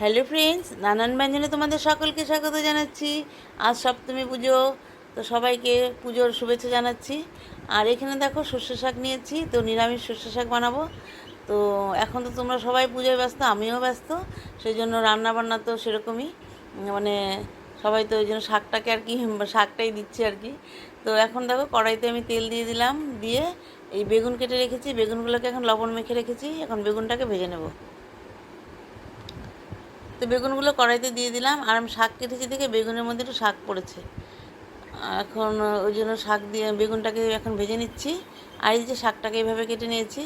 Hello friends, নানান ব্যঞ্জনে তোমাদের সকলকে স্বাগত জানাচ্ছি। আজ সপ্তমী পুজো, তো সবাইকে পুজোর শুভেচ্ছা জানাচ্ছি। আর এখানে দেখো সর্ষে শাক নিয়েছি, তো নিরামিষ সর্ষে শাক বানাবো। তো এখন তো তোমরা সবাই পুজোয় ব্যস্ত, আমিও ব্যস্ত, সেই জন্য রান্নাবান্না তো সেরকমই, মানে সবাই তো ওই জন্য শাকটাকে আর কি শাকটাই দিচ্ছি আর কি। তো এখন দেখো কড়াইতে আমি তেল দিয়ে দিলাম, দিয়ে এই বেগুন কেটে রেখেছি, বেগুনগুলোকে এখন লবণ মেখে রেখেছি, এখন বেগুনটাকে ভেজে নেব। তো বেগুনগুলো কড়াইতে দিয়ে দিলাম, আর আমি শাক কেটেছি দেখে বেগুনের মধ্যে একটু শাক পড়েছে। এখন ওই জন্য শাক দিয়ে বেগুনটাকে এখন ভেজে নিচ্ছি। আর এই যে শাকটাকে এইভাবে কেটে নিয়েছি,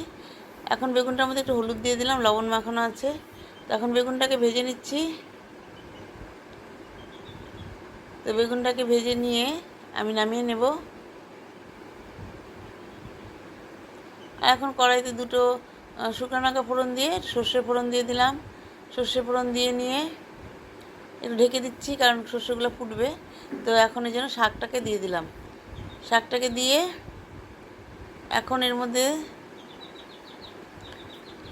এখন বেগুনটার মধ্যে একটু হলুদ দিয়ে দিলাম, লবণ মাখানো আছে। তো এখন বেগুনটাকে ভেজে নিচ্ছি। তো বেগুনটাকে ভেজে নিয়ে আমি নামিয়ে নেব। আর এখন কড়াইতে দুটো শুকনো লঙ্কা ফোড়ন দিয়ে সর্ষে ফোড়ন দিয়ে দিলাম। সর্ষে ফোড়ন দিয়ে নিয়ে একটু ঢেকে দিচ্ছি, কারণ সর্ষেগুলো ফুটবে। তো এখন এই জন্য শাকটাকে দিয়ে দিলাম। শাকটাকে দিয়ে এখন এর মধ্যে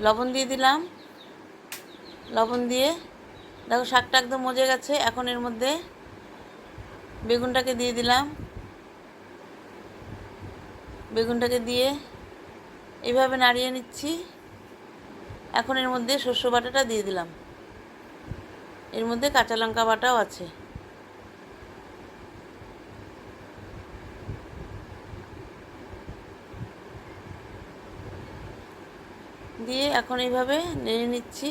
লবণ দিয়ে দিলাম। লবণ দিয়ে দেখো শাকটা একদম মজে গেছে। এখন এর মধ্যে বেগুনটাকে দিয়ে দিলাম। বেগুনটাকে দিয়ে এইভাবে নাড়িয়ে নিচ্ছি। এখন এর মধ্যে শস্য বাটাটা দিয়ে দিলাম। এর মধ্যে কাঁচা লঙ্কা বাটাও আছে। দিয়ে এখন এইভাবে নেড়ে নিচ্ছি।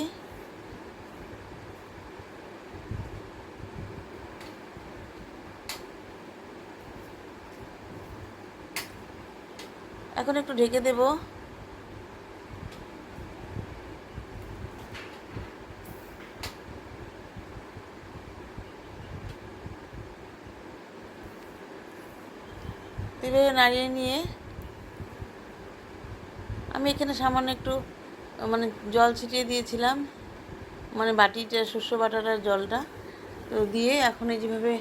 এখন একটু ঢেকে দেব। এইভাবে নাড়িয়ে নিয়ে আমি এখানে সামান্য একটু মানে জল ছিটিয়ে দিয়েছিলাম, মানে বাটিটা শস্য বাটাটার জলটা। তো দিয়ে এখন এই যেভাবে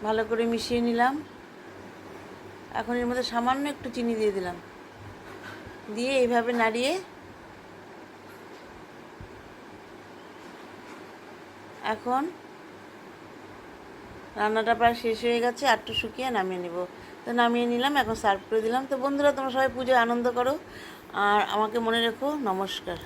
ভালো করে মিশিয়ে নিলাম। এখন এর মধ্যে সামান্য একটু চিনি দিয়ে দিলাম, দিয়ে এইভাবে নাড়িয়ে এখন রান্নাটা প্রায় শেষ হয়ে গেছে, আর একটু শুকিয়ে নামিয়ে নেব। তো নামিয়ে নিলাম, এখন সার্ভ করে দিলাম। তো বন্ধুরা, তোমরা সবাই পুজোয় আনন্দ করো, আর আমাকে মনে রেখো। নমস্কার।